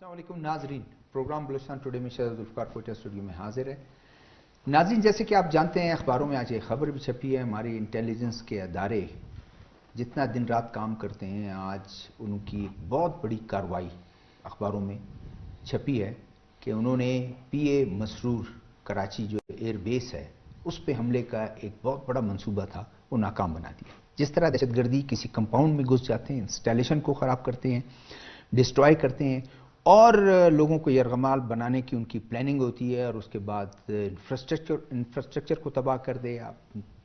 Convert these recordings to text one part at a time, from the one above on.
अस्सलाम वालेकुम नाजरीन, प्रोग्राम बलूचिस्तान टुडे में शहज़ाद ज़ुल्फ़िकार कोटा स्टूडियो में हाजिर है। नाजरीन, जैसे कि आप जानते हैं, अखबारों में आज एक खबर भी छपी है। हमारी इंटेलिजेंस के अदारे जितना दिन रात काम करते हैं, आज उनकी बहुत बड़ी कार्रवाई अखबारों में छपी है कि उन्होंने पीए मसरूर कराची जो एयर बेस है उस पर हमले का एक बहुत बड़ा मंसूबा था, वो नाकाम बना दिया। जिस तरह दहशतगर्दी किसी कंपाउंड में घुस जाते हैं, इंस्टॉलेशन को ख़राब करते हैं, डिस्ट्रॉय करते हैं और लोगों को यरगमाल बनाने की उनकी प्लानिंग होती है और उसके बाद इंफ्रास्ट्रक्चर को तबाह कर दिया,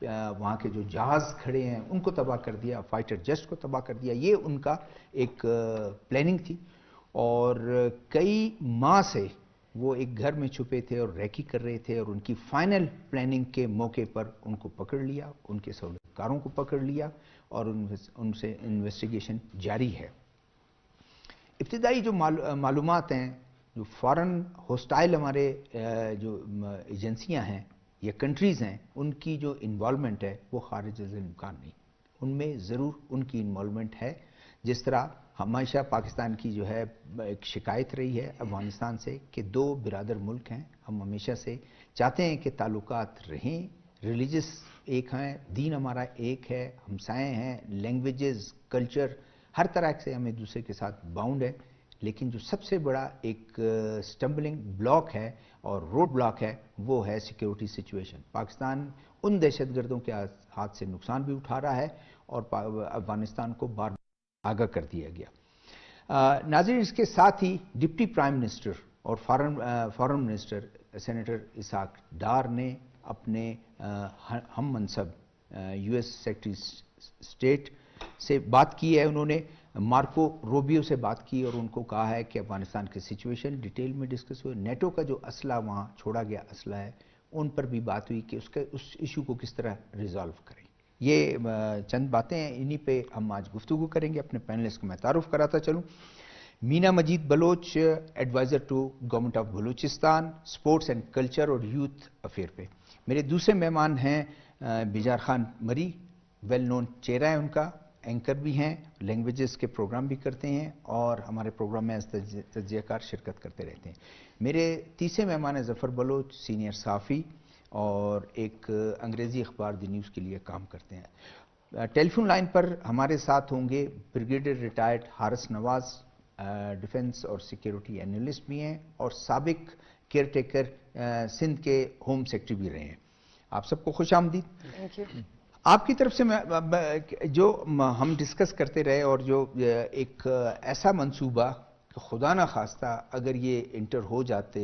वहाँ के जो जहाज़ खड़े हैं उनको तबाह कर दिया, फाइटर जेट्स को तबाह कर दिया। ये उनका एक प्लानिंग थी और कई माह से वो एक घर में छुपे थे और रैकी कर रहे थे और उनकी फाइनल प्लानिंग के मौके पर उनको पकड़ लिया, उनके सहूलतकारों को पकड़ लिया और उनसे इन्वेस्टिगेशन जारी है। इब्तिदाई जो मालूमात हैं, जो फॉरेन होस्टाइल हमारे जो एजेंसियां हैं या कंट्रीज़ हैं, उनकी जो इन्वॉल्वमेंट है वो खारिज इम्कान नहीं, उनमें ज़रूर उनकी इन्वॉल्वमेंट है। जिस तरह हमेशा पाकिस्तान की जो है एक शिकायत रही है अफगानिस्तान से कि दो बिरादर मुल्क हैं, हम हमेशा से चाहते हैं कि ताल्लुकात रहें, रिलीजियस एक हैं, दीन हमारा एक है, हमसाए हैं, लैंग्वेजेस, कल्चर, हर तरह से हम एक दूसरे के साथ बाउंड है। लेकिन जो सबसे बड़ा एक स्टम्बलिंग ब्लॉक है और रोड ब्लॉक है वो है सिक्योरिटी सिचुएशन। पाकिस्तान उन दहशतगर्दों के हाथ से नुकसान भी उठा रहा है और अफगानिस्तान को बार आगाह कर दिया गया। नाज़रीन, इसके साथ ही डिप्टी प्राइम मिनिस्टर और फॉरेन मिनिस्टर सेनेटर इसहाक डार ने अपने हम मनसब यूएस सेक्रेटरी स्टेट से बात की है। उन्होंने मार्को रूबियो से बात की और उनको कहा है कि अफगानिस्तान की सिचुएशन डिटेल में डिस्कस हुई। नेटो का जो असला वहाँ छोड़ा गया असला है उन पर भी बात हुई कि उस इशू को किस तरह रिजॉल्व करें। ये चंद बातें हैं, इन्हीं पे हम आज गुफ्तगू करेंगे। अपने पैनलिस्ट को मैं तारुफ कराता चलूँ। Meena Majeed Baloch, adviser to government of Balochistan, sports and culture और यूथ अफेयर पे। मेरे दूसरे मेहमान हैं बिजार खान मरी, वेल नोन चेहरा है उनका, एंकर भी हैं, लैंग्वेजेस के प्रोग्राम भी करते हैं और हमारे प्रोग्राम में तज्जियाकार शिरकत करते रहते हैं। मेरे तीसरे मेहमान हैं ज़फ़र बलोच, सीनियर सहाफ़ी और एक अंग्रेज़ी अखबार द न्यूज़ के लिए काम करते हैं। टेलीफोन लाइन पर हमारे साथ होंगे ब्रिगेडियर रिटायर्ड हारिस नवाज़, डिफेंस और सिक्योरिटी एनालिस्ट भी हैं और साबिक केयर टेकर सिंध के होम सेक्रेटरी भी रहे हैं। आप सबको खुश आमदीद। Thank you. आपकी तरफ से जो हम डिस्कस करते रहे और जो एक ऐसा मंसूबा खुदा ना खास्ता अगर ये इंटर हो जाते,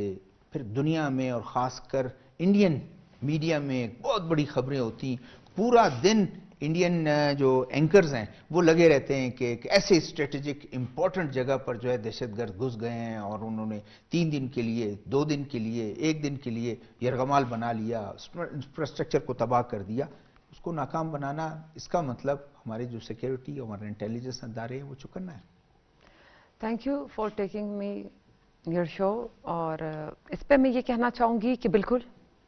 फिर दुनिया में और ख़ासकर इंडियन मीडिया में बहुत बड़ी खबरें होती, पूरा दिन इंडियन जो एंकर्स हैं वो लगे रहते हैं कि एक ऐसे स्ट्रेटेजिक इम्पोर्टेंट जगह पर जो है दहशतगर्द घुस गए हैं और उन्होंने 3 दिन के लिए, 2 दिन के लिए, 1 दिन के लिए यरगमाल बना लिया, इंफ्रास्ट्रक्चर को तबाह कर दिया। उसको नाकाम बनाना, इसका मतलब हमारे जो सिक्योरिटी और हमारे इंटेलिजेंस अदारे हैं वो चुकना है। Thank you for taking me your show. और इस पे मैं ये कहना चाहूँगी कि बिल्कुल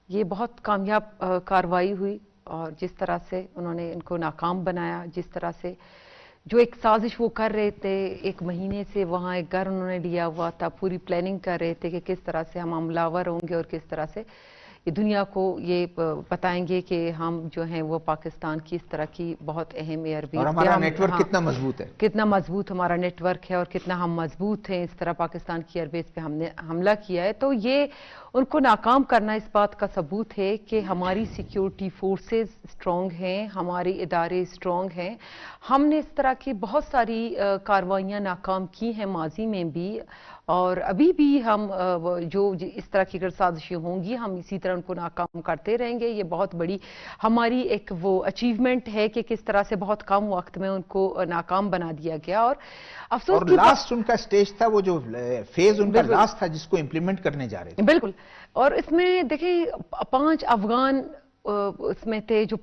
ये बहुत कामयाब कार्रवाई हुई और जिस तरह से उन्होंने इनको नाकाम बनाया, जिस तरह से जो एक साजिश वो कर रहे थे, 1 महीने से वहाँ एक घर उन्होंने लिया हुआ था, पूरी प्लानिंग कर रहे थे कि किस तरह से हम हमलावर होंगे और किस तरह से ये दुनिया को ये बताएंगे कि हम जो हैं वो पाकिस्तान की इस तरह की बहुत अहम एयरबेस और हमारा नेटवर्क कितना मजबूत है, कितना मजबूत हमारा नेटवर्क है और कितना हम मजबूत हैं, इस तरह पाकिस्तान की एयरबेस पे हमने हमला किया है। तो ये उनको नाकाम करना इस बात का सबूत है कि हमारी सिक्योरिटी फोर्सेस स्ट्रॉन्ग हैं, हमारे इदारे स्ट्रॉन्ग हैं। हमने इस तरह की बहुत सारी कार्रवाइयाँ नाकाम की हैं माजी में भी और अभी भी हम जो इस तरह की अगर साजिशें होंगी हम इसी तरह उनको नाकाम करते रहेंगे। ये बहुत बड़ी हमारी एक वो अचीवमेंट है कि किस तरह से बहुत कम वक्त में उनको नाकाम बना दिया गया। और अफसोस और लास्ट उनका स्टेज था, वो जो फेज उनका लास्ट था जिसको इम्प्लीमेंट करने जा रहे थे। बिल्कुल। और इसमें देखिए 5 अफगान उसमें थे, जो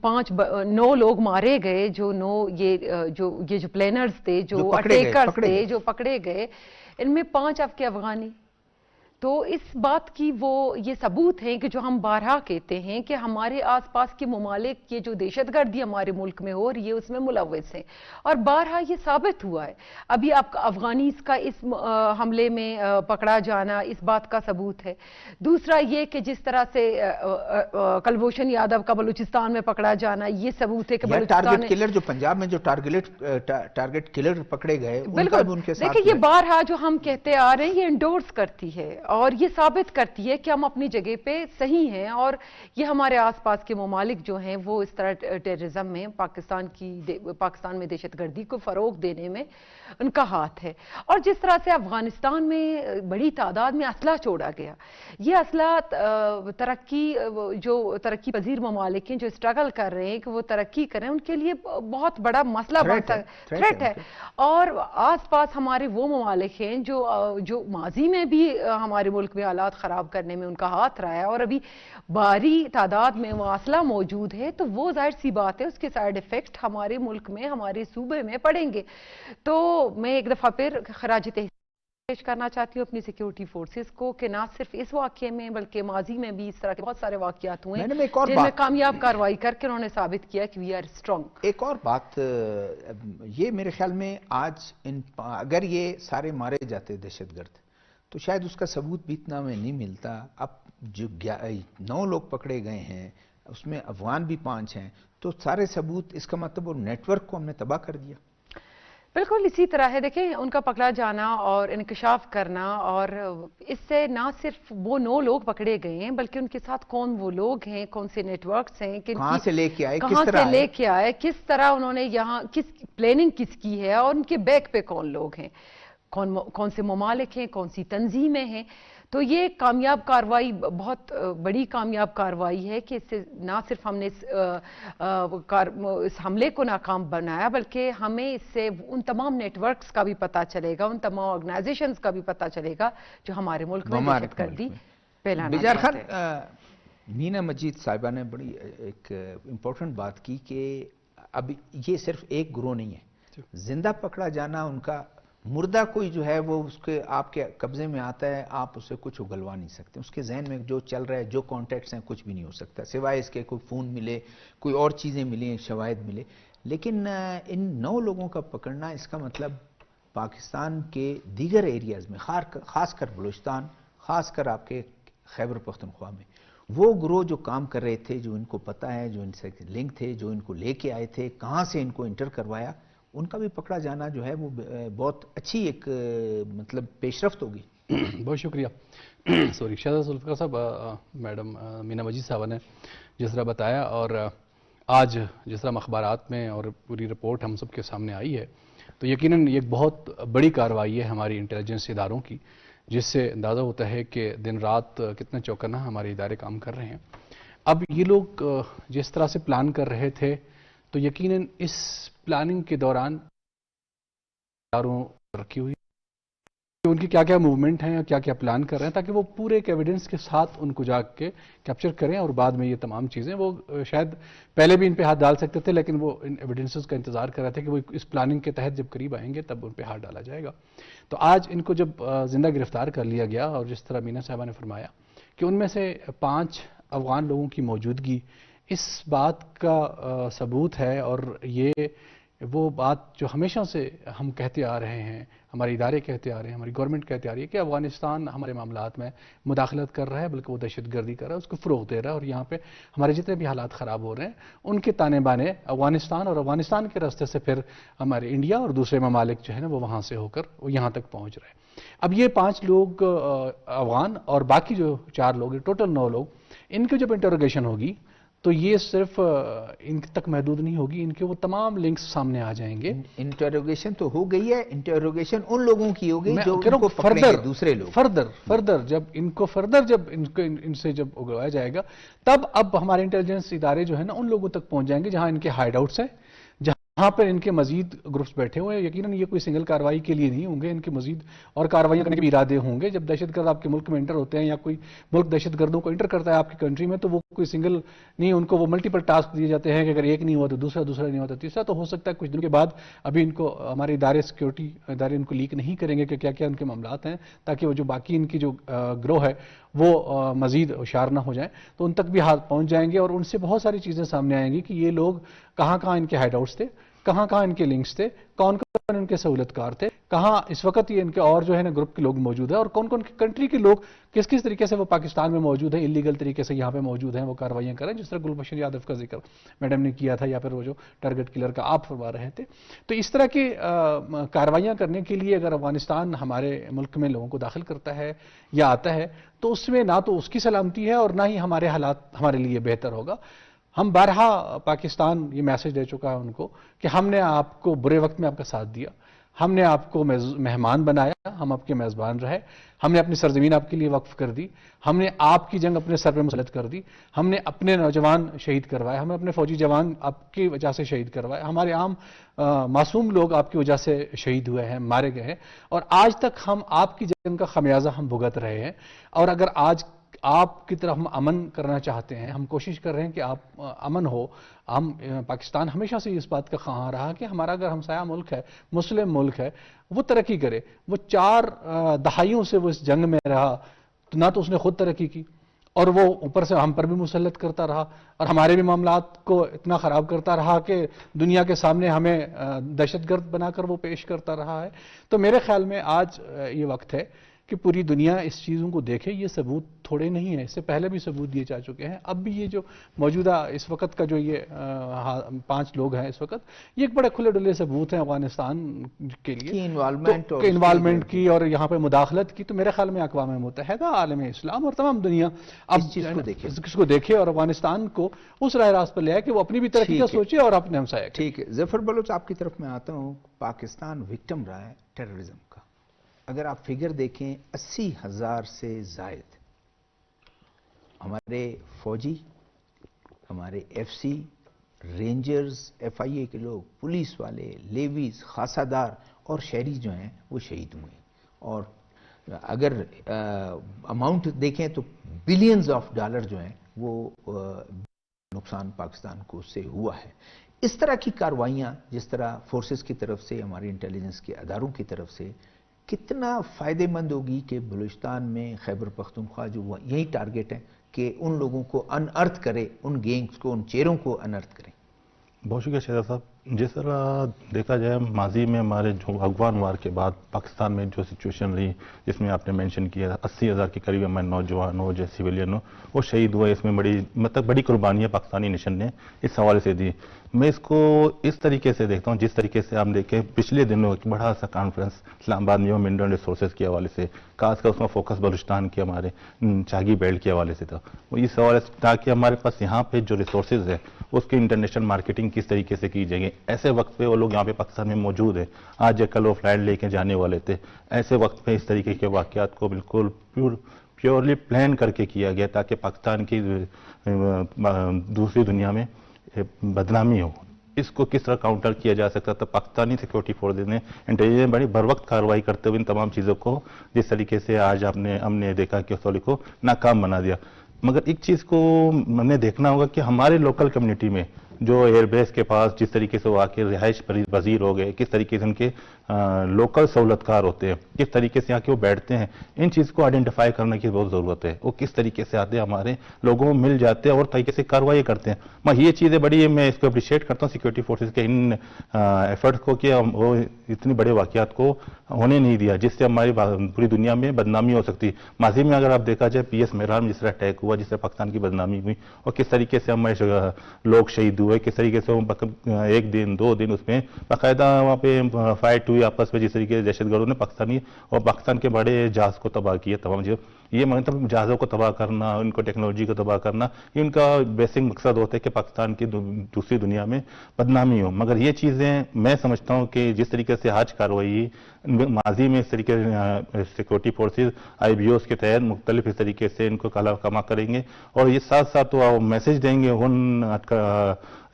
9 लोग मारे गए, जो 9 ये जो प्लानर्स थे, जो अटैकर्स थे, जो पकड़े गए, इनमें 5 आपके अफगानी, تو اس بات کی وہ یہ ثبوت ہیں کہ جو ہم بارہا کہتے ہیں کہ ہمارے آس پاس کے ممالک یہ جو دہشت گردی ہمارے ملک میں ہو رہی ہے اس میں ملوث ہیں، اور بارہا یہ ثابت ہوا ہے۔ ابھی آپ کا افغانیز کا اس حملے میں پکڑا جانا اس بات کا ثبوت ہے۔ دوسرا یہ کہ جس طرح سے کلبھوشن یادو کا بلوچستان میں پکڑا جانا یہ ثبوت ہے کہ بلوچستان ٹارگٹ کلر جو پنجاب میں جو ٹارگٹ کلر پکڑے گئے ان کا بھی ان کے ساتھ دیکھیں یہ بارہا جو ہم کہتے آ رہے ہیں یہ انڈورس کرتی ہے اور یہ ثابت کرتی ہے کہ ہم اپنی جگہ پہ صحیح ہیں، اور یہ ہمارے آس پاس کے ممالک جو ہیں وہ اس طرح ٹیررزم میں پاکستان میں دہشت گردی کو فروغ دینے میں ان کا ہاتھ ہے۔ اور جس طرح سے افغانستان میں بڑی تعداد میں اسلحہ چھوڑا گیا، یہ اسلحہ ترقی پذیر ممالک ہیں جو اسٹرگل کر رہے ہیں کہ وہ ترقی کریں، ان کے لیے بہت بڑا مسئلہ تھریٹ ہے۔ اور آس پاس ہمارے وہ ممالک ہیں جو ماضی میں بھی ہمارے ملک میں حالات خراب کرنے میں ان کا ہاتھ رہا ہے، اور ابھی بھاری تعداد میں وہ اسلحہ موجود ہے، تو وہ ظاہر سی بات ہے اس کے سائیڈ ایفیکٹ ہمارے ملک میں ہمارے صوبے میں پڑیں گے۔ تو میں ایک دفعہ پھر خراج تحسین پیش کرنا چاہتی ہوں اپنی سیکیورٹی فورسز کو کہ نہ صرف اس واقعے میں بلکہ ماضی میں بھی اس طرح کے بہت سارے واقعات ہوئے ہیں جن میں کامیاب کارروائی کر کے انہوں نے ثابت کیا کہ وی آر اسٹرانگ۔ ایک اور بات یہ میرے خیال میں آج اگر یہ سارے مارے جاتے دہشت گرد تو شاید اس کا ثبوت بھی اتنا میں نہیں ملتا۔ اب جو 9 لوگ پکڑے گئے ہیں اس میں افغان بھی 5 ہیں، تو سارے ثبوت اس کا مطلب وہ نیٹ ورک کو ہم نے تباہ کر دیا۔ بالکل اسی طرح ہے، دیکھیں ان کا پکڑا جانا اور انکشاف کرنا، اور اس سے نہ صرف وہ 9 لوگ پکڑے گئے ہیں بلکہ ان کے ساتھ کون وہ لوگ ہیں، کون سے نیٹ ورکس ہیں، کہاں سے لے کے آئے، کس طرح انہوں نے یہاں پلاننگ کس کی ہے، اور ان کے بیک پہ کون لوگ ہیں، کون سے ممالک ہیں، کون سی تنظیمیں ہیں۔ تو یہ کامیاب کارروائی بہت بڑی کامیاب کارروائی ہے کہ اس سے نہ صرف ہم نے اس حملے کو ناکام بنایا بلکہ ہمیں اس سے ان تمام نیٹ ورکس کا بھی پتہ چلے گا، ان تمام آرگنائزیشنز کا بھی پتہ چلے گا جو ہمارے ملک میں دہشت گردی پھیلانا چاہتے ہیں۔ خان مینا مجید صاحبہ نے بڑی ایک امپورٹنٹ بات کی کہ اب یہ صرف ایک گروہ نہیں ہے، زندہ پکڑا جانا ان کا، مردہ کوئی جو ہے وہ اس کے آپ کے قبضے میں آتا ہے، آپ اسے کچھ اگلوا نہیں سکتے، اس کے ذہن میں جو چل رہا ہے، جو کانٹیکٹس ہیں، کچھ بھی نہیں ہو سکتا سوائے اس کے کوئی فون ملے، کوئی اور چیزیں ملیں، شواہد ملے۔ لیکن ان 9 لوگوں کا پکڑنا اس کا مطلب پاکستان کے دیگر ایریاز میں خاص کر بلوچستان، خاص کر آپ کے خیبر پختونخوا میں وہ گروہ جو کام کر رہے تھے، جو ان کو پتہ ہے، جو ان سے لنک تھے، جو ان کو لے کے آئے تھے، کہاں سے ان کو انٹر کروایا، ان کا بھی پکڑا جانا جو ہے وہ بہت اچھی ایک مطلب پیش رفت ہوگی۔ بہت شکریہ سوری شہزاد ذوالفقار صاحب، میڈم مینا مجید صاحبہ نے جس طرح بتایا، اور آج جس طرح اخبارات میں اور پوری رپورٹ ہم سب کے سامنے آئی ہے، تو یقیناً یہ بہت بڑی کارروائی ہے ہماری انٹیلیجنس اداروں کی، جس سے اندازہ ہوتا ہے کہ دن رات کتنا چوکنا ہمارے ادارے کام کر رہے ہیں۔ اب یہ لوگ جس طرح سے پلان کر رہے تھے تو یقیناً اس پلاننگ کے دوران اداروں رکھی ہوئی ان کی کیا کیا موومنٹ ہیں اور کیا کیا پلان کر رہے ہیں، تاکہ وہ پورے ایک ایویڈنس کے ساتھ ان کو جا کے کیپچر کریں، اور بعد میں یہ تمام چیزیں وہ شاید پہلے بھی ان پہ ہاتھ ڈال سکتے تھے، لیکن وہ ان ایویڈنسز کا انتظار کر رہے تھے کہ وہ اس پلاننگ کے تحت جب قریب آئیں گے تب ان پہ ہاتھ ڈالا جائے گا۔ تو آج ان کو جب زندہ گرفتار کر لیا گیا، اور جس طرح مینا صاحبہ نے فرمایا کہ ان میں سے 5 افغان لوگوں کی موجودگی اس بات کا ثبوت ہے، اور یہ وہ بات جو ہمیشہ سے ہم کہتے آ رہے ہیں، ہمارے ادارے کہتے آ رہے ہیں، ہماری گورنمنٹ کہتے آ رہی ہے کہ افغانستان ہمارے معاملات میں مداخلت کر رہا ہے، بلکہ وہ دہشت گردی کر رہا ہے، اس کو فروغ دے رہا ہے، اور یہاں پہ ہمارے جتنے بھی حالات خراب ہو رہے ہیں ان کے تانے بانے افغانستان، اور افغانستان کے راستے سے پھر ہمارے انڈیا اور دوسرے ممالک جو ہے نا وہ وہاں سے ہو کر وہ یہاں تک پہنچ رہے ہیں۔ اب یہ 5 لوگ افغان اور باقی جو 4 لوگ ٹوٹل 9 لوگ، ان کی جب انٹروگیشن ہوگی تو یہ صرف ان تک محدود نہیں ہوگی، ان کے وہ تمام لنکس سامنے آ جائیں گے۔ انٹروگیشن تو ہو گئی ہے، انٹروگیشن ان لوگوں کی ہو گئی جو ان کو پکڑیں گے دوسرے لوگ، فردر جب ان سے جب اگوایا جائے گا، تب اب ہمارے انٹیلیجنس ادارے جو ہے نا ان لوگوں تک پہنچ جائیں گے جہاں ان کے ہائیڈ آؤٹس ہیں، جہاں वहाँ पर इनके मजीद ग्रुप्स बैठे हुए हैं। यकीनन ये कोई सिंगल कार्रवाई के लिए नहीं होंगे, इनके मजीद और कार्रवाइयाँ करने के भी इरादे होंगे। जब दहशतगर्द आपके मुल्क में इंटर होते हैं या कोई मुल्क दहशतगर्दों को इंटर करता है आपकी कंट्री में, तो वो कोई सिंगल नहीं, उनको वो मल्टीपल टास्क दिए जाते हैं कि अगर एक नहीं हुआ तो दूसरा, दूसरा नहीं हुआ तो तीसरा। तो हो सकता है कुछ दिनों के बाद अभी इनको हमारे इदारे, सिक्योरिटी इदारे इनको लीक नहीं करेंगे कि क्या क्या उनके मामलात हैं, ताकि वो जो बाकी इनकी जो ग्रोह है वो मजीद होशियार ना हो जाए, तो उन तक भी हाथ पहुंच जाएंगे और उनसे बहुत सारी चीज़ें सामने आएंगी कि ये लोग कहाँ कहाँ इनके हाइड आउट्स थे, कहाँ कहाँ इनके लिंक्स थे, कौन कौन इनके सहूलतकार थे, कहाँ इस वक्त ये इनके और जो है ना ग्रुप के लोग मौजूद हैं, और कौन कौन कंट्री के लोग किस किस तरीके से वो पाकिस्तान में मौजूद है, इलीगल तरीके से यहाँ पे मौजूद हैं, वो कार्रवाइयाँ करें, जिस तरह गुलबशर यादव का जिक्र मैडम ने किया था, या फिर वो जो टारगेट किलर का आप फरमा रहे थे। तो इस तरह की कार्रवाइयाँ करने के लिए अगर अफगानिस्तान हमारे मुल्क में लोगों को दाखिल करता है या आता है, तो उसमें ना तो उसकी सलामती है और ना ही हमारे हालात हमारे लिए बेहतर होगा। हम बारहा पाकिस्तान ये मैसेज दे चुका है उनको कि हमने आपको बुरे वक्त में आपका साथ दिया, हमने आपको मेहमान बनाया, हम आपके मेज़बान रहे, हमने अपनी सरजमीन आपके लिए वक्फ कर दी, हमने आपकी जंग अपने सर पे मुसल्लत कर दी, हमने अपने नौजवान शहीद करवाए, हमने अपने फौजी जवान आपकी वजह से शहीद करवाए, हमारे आम मासूम लोग आपकी वजह से शहीद हुए हैं, मारे गए हैं, और आज तक हम आपकी जंग का खमियाजा हम भुगत रहे हैं। और अगर आज आपकी तरफ हम अमन करना चाहते हैं, हम कोशिश कर रहे हैं कि आप अमन हो। हम पाकिस्तान हमेशा से इस बात का ख्वाहां रहा कि हमारा अगर हमसाया मुल्क है, मुस्लिम मुल्क है, वो तरक्की करे। वो 4 दहाइयों से वो इस जंग में रहा, तो ना तो उसने खुद तरक्की की और वो ऊपर से हम पर भी मुसल्लत करता रहा और हमारे भी मामलात को इतना ख़राब करता रहा कि दुनिया के सामने हमें दहशतगर्द बनाकर वो पेश करता रहा है। तो मेरे ख्याल में आज ये वक्त है कि पूरी दुनिया इस चीज़ों को देखे। ये सबूत थोड़े नहीं है, इससे पहले भी सबूत दिए जा चुके हैं। अब भी ये जो मौजूदा इस वक्त का जो ये 5 लोग हैं इस वक्त, ये एक बड़े खुले डुले सबूत हैं अफगानिस्तान के लिए इन्वॉल्वमेंट की और यहाँ पे मुदाखलत की। तो मेरे ख्याल में अक़वाम मुत्तहिदा, आलम इस्लाम और तमाम दुनिया अब इसको देखे और अफगानिस्तान को उस राह रास्त पर ले आए कि वो अपनी भी तरक्की का सोचे और अपने हमसाया। ठीक है, ज़फ़र बलोच आपकी तरफ में आता हूँ। पाकिस्तान विक्टिम रहा है टेररिज्म का। अगर आप फिगर देखें 80,000 से जायद हमारे फौजी, हमारे एफसी, रेंजर्स, एफआईए के लोग, पुलिस वाले, लेवीज, खासादार और शहरी जो हैं वो शहीद हुए। और अगर अमाउंट देखें तो बिलियंस ऑफ डॉलर जो हैं वो नुकसान पाकिस्तान को उससे हुआ है। इस तरह की कार्रवाइयाँ जिस तरह फोर्सेस की तरफ से, हमारे इंटेलिजेंस के अदारों की तरफ से, कितना फ़ायदेमंद होगी कि बलूचिस्तान में, खैबर पख्तूनख्वा जो यही टारगेट है कि उन लोगों को अनअर्थ करे, उन गैंग्स को, उन चेहरों को अनअर्थ करें। बहुत शुक्रिया शहजाद साहब। जिस तरह देखा जाए माजी में हमारे जो अफगान वार के बाद पाकिस्तान में जो सिचुएशन रही, जिसमें आपने मेंशन किया 80,000 के करीब हमारे नौजवान हो, जो सिविलियन हो, वो शहीद हुए। इसमें बड़ी कुर्बानियाँ पाकिस्तानी नेशन ने इस हवाले से दी। मैं इसको इस तरीके से देखता हूँ, जिस तरीके से हम देखें पिछले दिनों एक बड़ा सा कॉन्फ्रेंस इस्लामाबाद में मिनरल रिसोर्सेज के हवाले से, खासकर उसमें फोकस बलूचिस्तान के हमारे चागी बेल्ट के हवाले से था। वो इस हवाले से था कि हमारे पास यहाँ पे जो रिसोर्सेज है उसकी इंटरनेशनल मार्केटिंग किस तरीके से की जाएगी। ऐसे वक्त पे वो लोग यहाँ पे पाकिस्तान में मौजूद है, आज या कल वो फ्लाइट लेके जाने वाले थे। ऐसे वक्त पे इस तरीके के वाक़यात को बिल्कुल प्योरली प्लान करके किया गया ताकि पाकिस्तान की दूसरी दुनिया में बदनामी हो। इसको किस तरह काउंटर किया जा सकता था, पाकिस्तानी सिक्योरिटी फोर्सेज ने, इंटेलिजेंस बड़ी बर वक्त कार्रवाई करते हुए इन तमाम चीज़ों को जिस तरीके से आज हमने देखा कि उस को नाकाम बना दिया। मगर एक चीज़ को हमने देखना होगा कि हमारे लोकल कम्युनिटी में जो एयरबेस के पास जिस तरीके से वो आके रिहाइश पजीर हो गए, किस तरीके से उनके लोकल सहूलतकार होते हैं, किस तरीके से आके वो बैठते हैं, इन चीज़ को आइडेंटिफाई करने की बहुत ज़रूरत है। वो किस तरीके से आते हैं, हमारे लोगों में मिल जाते हैं और तरीके से कार्रवाई करते हैं। मैं ये चीज़ें बड़ी, मैं इसको अप्रिशिएट करता हूँ सिक्योरिटी फोर्सेज के इन एफर्ट्स को कि वो इतनी बड़े वाक़यात को होने नहीं दिया जिससे हमारी पूरी दुनिया में बदनामी हो सकती है। माजी में अगर आप देखा जाए PS मेहरान में जिस तरह अटैक हुआ, जिस तरह पाकिस्तान की बदनामी हुई और किस तरीके से हमारे लोग शहीद हुए, किस तरीके से वो 1 दिन 2 दिन उसमें बाकायदा वहाँ पे फाइट हुई आपस में, जिस तरीके से दहशतगर्दों ने पाकिस्तानी और पाकिस्तान के बड़े जहाज को तबाह किया, तमाम चीज़ یہ مطلب جہازوں کو تباہ کرنا، ان کو ٹیکنالوجی کو تباہ کرنا، یہ ان کا بیسک مقصد ہوتا ہے کہ پاکستان کی دوسری دنیا میں بدنامی ہو. مگر یہ چیزیں میں سمجھتا ہوں کہ جس طریقے سے آج کارروائی ماضی میں اس طریقے سے سیکورٹی فورسز IBOs کے تحت مختلف اس طریقے سے ان کو کما کریں گے، اور یہ ساتھ ساتھ وہ میسج دیں گے ان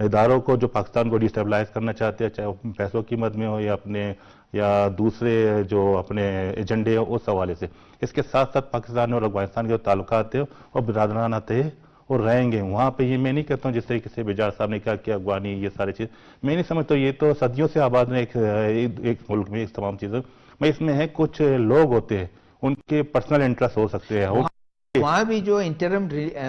اداروں کو جو پاکستان کو ڈیسٹیبلائز کرنا چاہتے ہیں، چاہے وہ پیسوں کی مد میں ہو یا دوسرے جو اپنے ایجنڈے ہو اس حوالے سے. اس کے ساتھ ساتھ پاکستان اور افغانستان کے جو تعلقات ہیں وہ برادرانہ تھے اور رہیں گے وہاں پہ. یہ میں نہیں کہتا ہوں جس طریقے سے بجار صاحب نے کہا کہ افغانی یہ ساری چیز میں نہیں سمجھتا. یہ تو صدیوں سے آباد میں ایک ملک میں اس تمام چیزیں میں اس میں ہے کچھ لوگ ہوتے ہیں ان کے پرسنل انٹرسٹ ہو سکتے ہیں. وہاں بھی جو انٹرم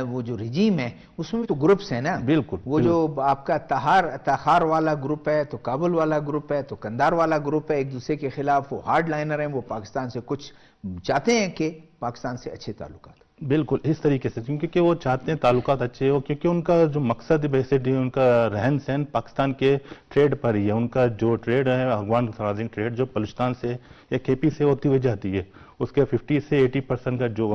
وہ جو رجیم ہے اس میں بھی تو گروپس ہیں نا. بالکل. وہ جو آپ کا تخار والا گروپ ہے، تو کابل والا گروپ ہے، تو کندار والا گروپ ہے، ایک دوسرے کے خلاف وہ ہارڈ لائنر ہیں. وہ پاکستان سے کچھ چاہتے ہیں کہ پاکستان سے اچھے تعلقات. بالکل اس طریقے سے کیونکہ وہ چاہتے ہیں تعلقات اچھے ہو، کیونکہ ان کا جو مقصد بیسکلی ان کا رہن سہن پاکستان کے ٹریڈ پر ہی ہے. ان کا جو ٹریڈ ہے افغان سرازن ٹریڈ جو بلوچستان سے یا KP سے ہوتی ہوئی جاتی ہے، اس کے 50 سے 80% کا جو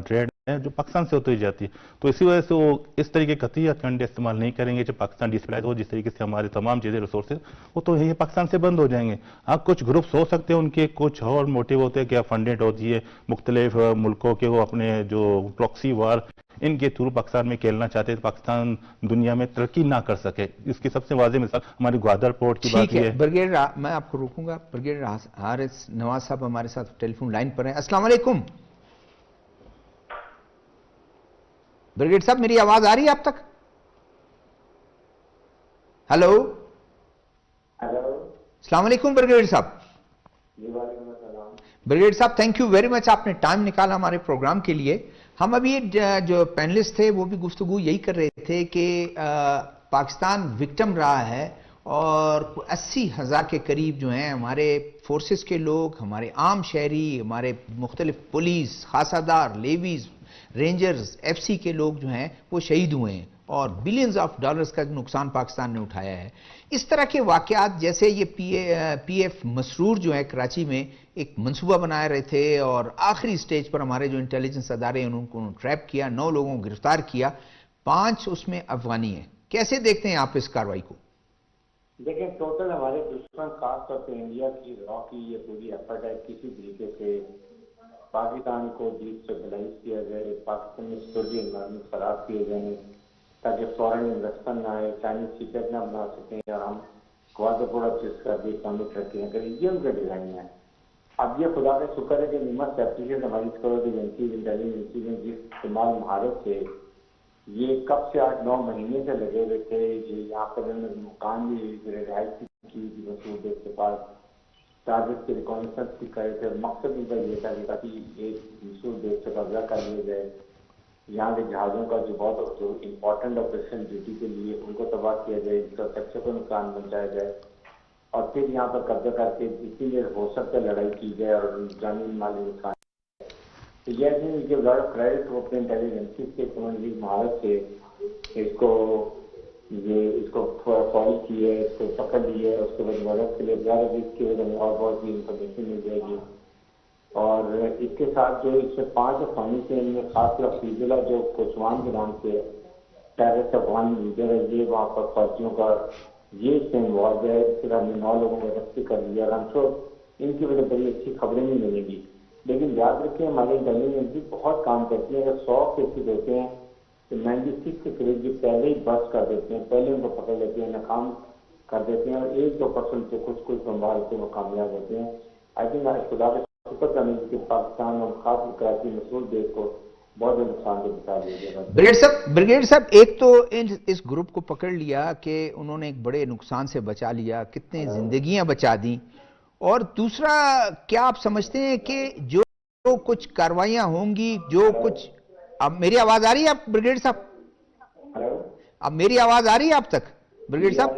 ٹریڈ ہے جو پاکستان سے ہوتی جاتی ہے. تو اسی وجہ سے وہ اس طریقے قطعی کنڈے استعمال نہیں کریں گے جب پاکستان ڈسپلائز ہو. جس طریقے سے ہمارے تمام چیزیں ریسورسز وہ تو یہ پاکستان سے بند ہو جائیں گے. ہاں کچھ گروپس ہو سکتے ہیں ان کے کچھ اور موٹیو ہوتے ہیں کہ فنڈڈ ہوتی ہے مختلف ملکوں کے، وہ اپنے جو پراکسی وار ان کے تھرو پاکستان میں کھیلنا چاہتے ہیں، پاکستان دنیا میں ترقی نہ کر سکے. اس کی سب سے واضح مثال ہماری گوادر پورٹ کی بات ہے. بریگیڈ میں آپ کو روکوں گا. بریگیڈ حارث نواز صاحب ہمارے ساتھ ٹیلی فون لائن پر ہیں. السلام علیکم بریگیڈ صاحب، میری آواز آ رہی ہے آپ تک؟ ہلو السلام علیکم بریگیڈ صاحب. بریگیڈ صاحب تھینک یو ویری مچ، آپ نے ٹائم نکالا ہمارے پروگرام کے لیے. ہم ابھی جو پینلسٹ تھے وہ بھی گفتگو یہی کر رہے تھے کہ پاکستان وکٹم رہا ہے اور 80,000 کے قریب جو ہیں ہمارے فورسز کے لوگ، ہمارے عام شہری، ہمارے مختلف پولیس، خاصادار، لیویز، رینجرز، FC کے لوگ جو ہیں وہ شہید ہوئے ہیں اور بلینز آف ڈالرز کا نقصان پاکستان نے اٹھایا ہے. اس طرح کے واقعات جیسے یہ PF مسرور جو ہے کراچی میں ایک منصوبہ بنا رہے تھے اور آخری سٹیج پر ہمارے جو انٹیلیجنس ادارے ان کو ٹریپ کیا، 9 لوگوں کو گرفتار کیا، 5 اس میں افغانی ہیں. کیسے دیکھتے ہیں آپ اس کارروائی کو؟ دیکھیں ٹوٹل ہمارے دشمن خاص طور پہ انڈیا کی را کی یہ پوری ایفرٹ ہے کسی طریقے سے پاکستان کو ڈیپ سٹیبلائز کیا جائے، پاکستان میں سیکورٹی انوائرمنٹ خراب کیے جائیں تاکہ فورن انویسٹمنٹ نہ آئے، چائنیز سیکرٹ نہ بنا سکیں اور ہم گوادر پروڈکٹس کا بھی اکنامک ترقی کریں. یہ ان کا ڈیزائن ہے. اب یہ خدا کا شکر ہے کہ نیمت ایپریشیٹ ہماری سیکورٹی ایجنسیز، انٹیلیجنس نے جس استعمال مہارت سے یہ کب سے 8-9 مہینے سے لگے ہوئے تھے. یہاں پر انہوں نے مکان بھی رہائش کی مسعود دیکھ کے پاس ٹارگیٹ کی ریکانسنس بھی کرے تھے. مقصد ان کا یہ تھا کہ تاکہ ایک مسعود دیکھ سے قبضہ کر لیا جائے. یہاں کے جہازوں کا جو بہت امپورٹنٹ آپریشن ڈیوٹی کے لیے ان کو تباہ کیا جائے، انفراسٹرکچر کو نقصان پہنچایا جائے اور پھر یہاں پر قبضہ کر کے اسی لیے ہو سکتا ہے لڑائی کی جائے اور جانی مالی نقصان. تو یہ نہیں کہ لاٹ آف کریڈٹ کو اپنے انٹیلیجنس کے کمیونٹی مہارت سے اس کو فالو کی ہے، اس کو پکڑ لی ہے. اس کے بعد مدد کے لیے زیادہ اس کی وجہ میں اور بہت سی انفارمیشن مل جائے گی. اور اس کے ساتھ جو اس سے 5 افغانی سے ان میں خاص طور فیضلہ جو کوچوان کے نام سے ٹیررسٹ افغان لیڈر ہے، یہ وہاں پر فوجیوں کا یہ اس میں انوالو ہے. پھر ہم نے 9 لوگوں کو ارسٹ کر لیا اور ہم شور ان کی وجہ بڑی اچھی خبریں نہیں ملیں گی. لیکن یاد رکھیں ہماری انٹیلیجنس بھی بہت کام کرتی ہے. اگر 100% ہوتے ہیں تو 96 کے قریب یہ پہلے ہی بس کر دیتے ہیں، پہلے ان کو پکڑ لیتے ہیں، ناکام کر دیتے ہیں اور 1-2% سے کچھ سنبھال کے وہ کامیاب ہوتے ہیں. آئی تھنک آج خدا کا شکر کرنے کہ پاکستان اور خاص کراچی مسعود دیش کو بہت نقصان سے بچا لیا گیا. بریگیڈ صاحب ایک تو اس گروپ کو پکڑ لیا کہ انہوں نے ایک بڑے نقصان سے بچا لیا، کتنے زندگیاں بچا دیں، اور دوسرا کیا آپ سمجھتے ہیں کہ جو کچھ کاروائیاں ہوں گی، جو کچھ اب میری آواز آ رہی ہے آپ بریگیڈ صاحب؟ اب میری آواز آ رہی ہے آپ تک بریگیڈ صاحب؟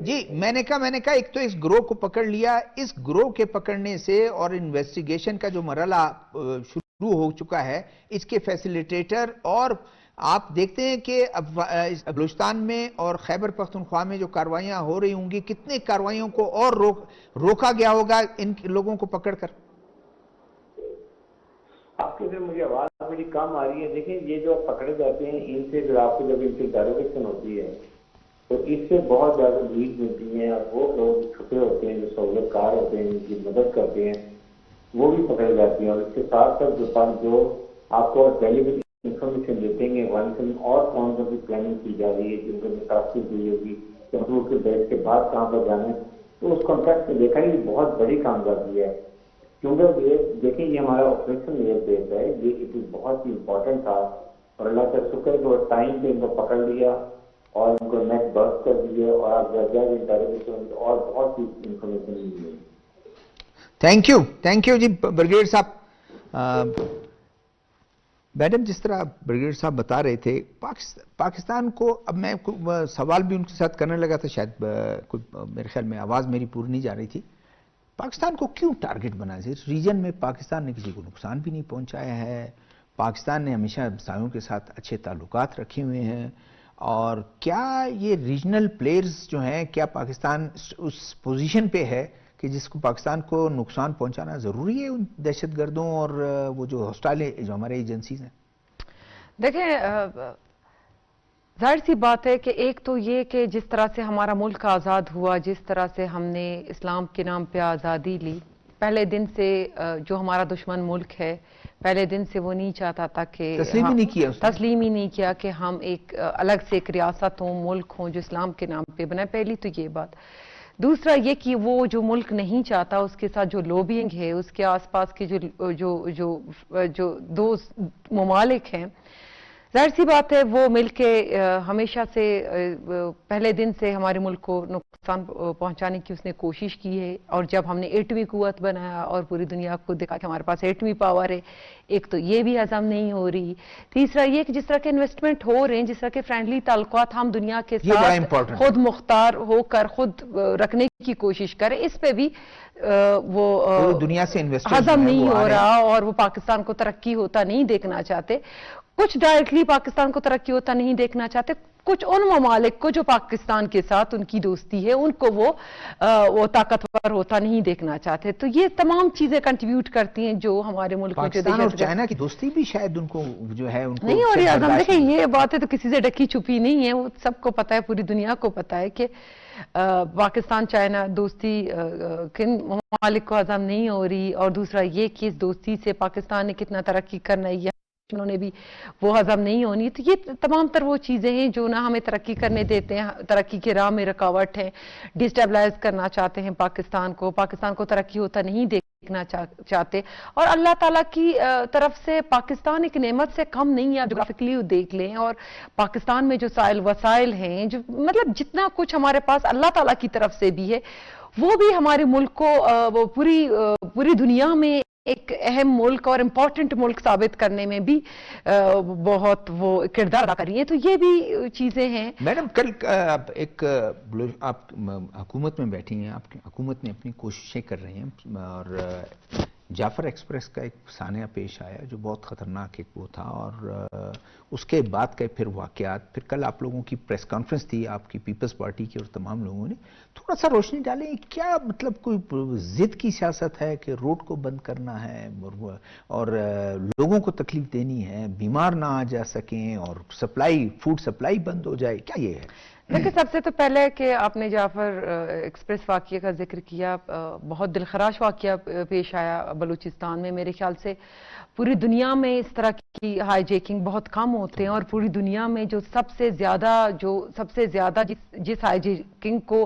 جی میں نے کہا ایک تو اس گروہ کو پکڑ لیا، اس گروہ کے پکڑنے سے اور انویسٹیگیشن کا جو مرحلہ شروع ہو چکا ہے اس کے فیسیلیٹیٹر، اور آپ دیکھتے ہیں کہ بلوچستان میں اور خیبر پختونخوا میں جو کاروائیاں ہو رہی ہوں گی، کتنے کاروائیوں کو اور روکا گیا ہوگا ان لوگوں کو پکڑ کر؟ آپ کے سے مجھے آواز بڑی کم آ رہی ہے. دیکھیں یہ جو پکڑے جاتے ہیں ان سے پھر آپ کو جب ان سے ڈائریکشن ہوتی ہے تو اس سے بہت زیادہ لیڈ ملتی ہیں. اور وہ لوگ چھپے ہوتے ہیں جو سہولت کار ہوتے ہیں جن کی مدد کرتے ہیں وہ بھی پکڑے جاتے ہیں. اور اس کے ساتھ ساتھ جو آپ کو ڈیلیوری انفارمیشن دیتے ہیں افغانستان میں اور کون کون سی پلاننگ کی جا رہی ہے جن کو متاثر ہوئی ہوگی کمپیوٹر کے بیچ کے بعد کہاں پر جانا ہے. تو اس کانٹیکٹ میں دیکھا یہ بہت بڑی کامیابی ہے. کیونکہ یہ دیکھیں یہ ہمارا آپریشن ایئر بیس ہے, یہ بہت ہی امپورٹنٹ تھا. اور اللہ کا شکر کہ وہ ٹائم پہ ان کو پکڑ لیا اور ان کو نیٹ برس کر دیے اور آپ ڈائریکشن اور بہت سی انفارمیشن ملی. تھینک یو جی بریگیڈ صاحب. میڈم جس طرح بریگیڈ صاحب بتا رہے تھے پاکستان کو, اب میں سوال بھی ان کے ساتھ کرنے لگا تھا, شاید میرے خیال میں آواز میری پوری نہیں جا رہی تھی. پاکستان کو کیوں ٹارگٹ بنا؟ اس ریجن میں پاکستان نے کسی کو نقصان بھی نہیں پہنچایا ہے. پاکستان نے ہمیشہ ہمسایوں کے ساتھ اچھے تعلقات رکھے ہوئے ہیں. اور کیا یہ ریجنل پلیئرز جو ہیں, کیا پاکستان اس پوزیشن پہ ہے کہ جس کو پاکستان کو نقصان پہنچانا ضروری ہے ان دہشت گردوں اور وہ جو ہاسٹائل جو ہمارے ایجنسیز ہیں؟ دیکھیں ظاہر سی بات ہے کہ ایک تو یہ کہ جس طرح سے ہمارا ملک آزاد ہوا, جس طرح سے ہم نے اسلام کے نام پہ آزادی لی, پہلے دن سے جو ہمارا دشمن ملک ہے پہلے دن سے وہ نہیں چاہتا تھا کہ تسلیم ہی نہیں کیا کہ ہم ایک الگ سے ایک ریاست ہوں, ملک ہوں جو اسلام کے نام پہ بنا. پہلی تو یہ بات. دوسرا یہ کہ وہ جو ملک نہیں چاہتا اس کے ساتھ جو لوبینگ ہے, اس کے آس پاس کے جو دو ممالک ہیں, ظاہر سی بات ہے وہ مل کے ہمیشہ سے پہلے دن سے ہمارے ملک کو نقصان پہنچانے کی اس نے کوشش کی ہے. اور جب ہم نے ایٹمی قوت بنایا اور پوری دنیا کو دکھا کہ ہمارے پاس ایٹمی پاور ہے, ایک تو یہ بھی ہضم نہیں ہو رہی. تیسرا یہ کہ جس طرح کے انویسٹمنٹ ہو رہے ہیں, جس طرح کے فرینڈلی تعلقات ہم دنیا کے ساتھ خود مختار ہو کر خود رکھنے کی کوشش کریں, اس پہ بھی وہ دنیا سے ہضم نہیں ہو رہا اور وہ پاکستان کو ترقی ہوتا نہیں دیکھنا چاہتے. کچھ ڈائریکٹلی پاکستان کو ترقی ہوتا نہیں دیکھنا چاہتے, کچھ ان ممالک کو جو پاکستان کے ساتھ ان کی دوستی ہے ان کو وہ طاقتور ہوتا نہیں دیکھنا چاہتے. تو یہ تمام چیزیں کنٹریبیوٹ کرتی ہیں جو ہمارے ملک میں پاکستان اور چائنا کی دوستی بھی شاید ان کو جو ہے ان کو نہیں ہو رہی اعظم. دیکھیں یہ باتیں تو کسی سے ڈکی چھپی نہیں ہے, وہ سب کو پتا ہے, پوری دنیا کو پتا ہے کہ پاکستان چائنا دوستی کن ممالک کو ہضم نہیں ہو رہی. اور دوسرا یہ کہ اس دوستی سے پاکستان نے کتنا ترقی کرنا ہے انہوں نے بھی وہ ہضم نہیں ہونی. تو یہ تمام تر وہ چیزیں ہیں جو نہ ہمیں ترقی کرنے دیتے ہیں, ترقی کے راہ میں رکاوٹ ہیں, ڈسٹیبلائز کرنا چاہتے ہیں پاکستان کو ترقی ہوتا نہیں دیکھنا چاہتے. اور اللہ تعالیٰ کی طرف سے پاکستان ایک نعمت سے کم نہیں ہے. آپ جغرافکلی دیکھ لیں اور پاکستان میں جو وسائل ہیں, جو مطلب جتنا کچھ ہمارے پاس اللہ تعالیٰ کی طرف سے بھی ہے وہ بھی ہمارے ملک کو پوری دنیا میں ایک اہم ملک اور امپورٹنٹ ملک ثابت کرنے میں بھی بہت وہ کردار ادا کر رہی ہیں. تو یہ بھی چیزیں ہیں. میڈم کل آپ حکومت میں بیٹھی ہیں, آپ کی حکومت نے اپنی کوششیں کر رہی ہیں اور جعفر ایکسپریس کا ایک سانحہ پیش آیا جو بہت خطرناک ایک وہ تھا, اور اس کے بعد کے پھر واقعات, پھر کل آپ لوگوں کی پریس کانفرنس تھی آپ کی پیپلز پارٹی کی اور تمام لوگوں نے تھوڑا سا روشنی ڈالیں. کیا مطلب کوئی ضد کی سیاست ہے کہ روڈ کو بند کرنا ہے اور لوگوں کو تکلیف دینی ہے, بیمار نہ آ جا سکیں اور فوڈ سپلائی بند ہو جائے, کیا یہ ہے؟ دیکھیں سب سے تو پہلے کہ آپ نے جعفر ایکسپریس واقعے کا ذکر کیا, بہت دلخراش واقعہ پیش آیا بلوچستان میں. میرے خیال سے پوری دنیا میں اس طرح کی ہائی جیکنگ بہت کم ہوتے ہیں, اور پوری دنیا میں جو سب سے زیادہ جس ہائی جیکنگ کو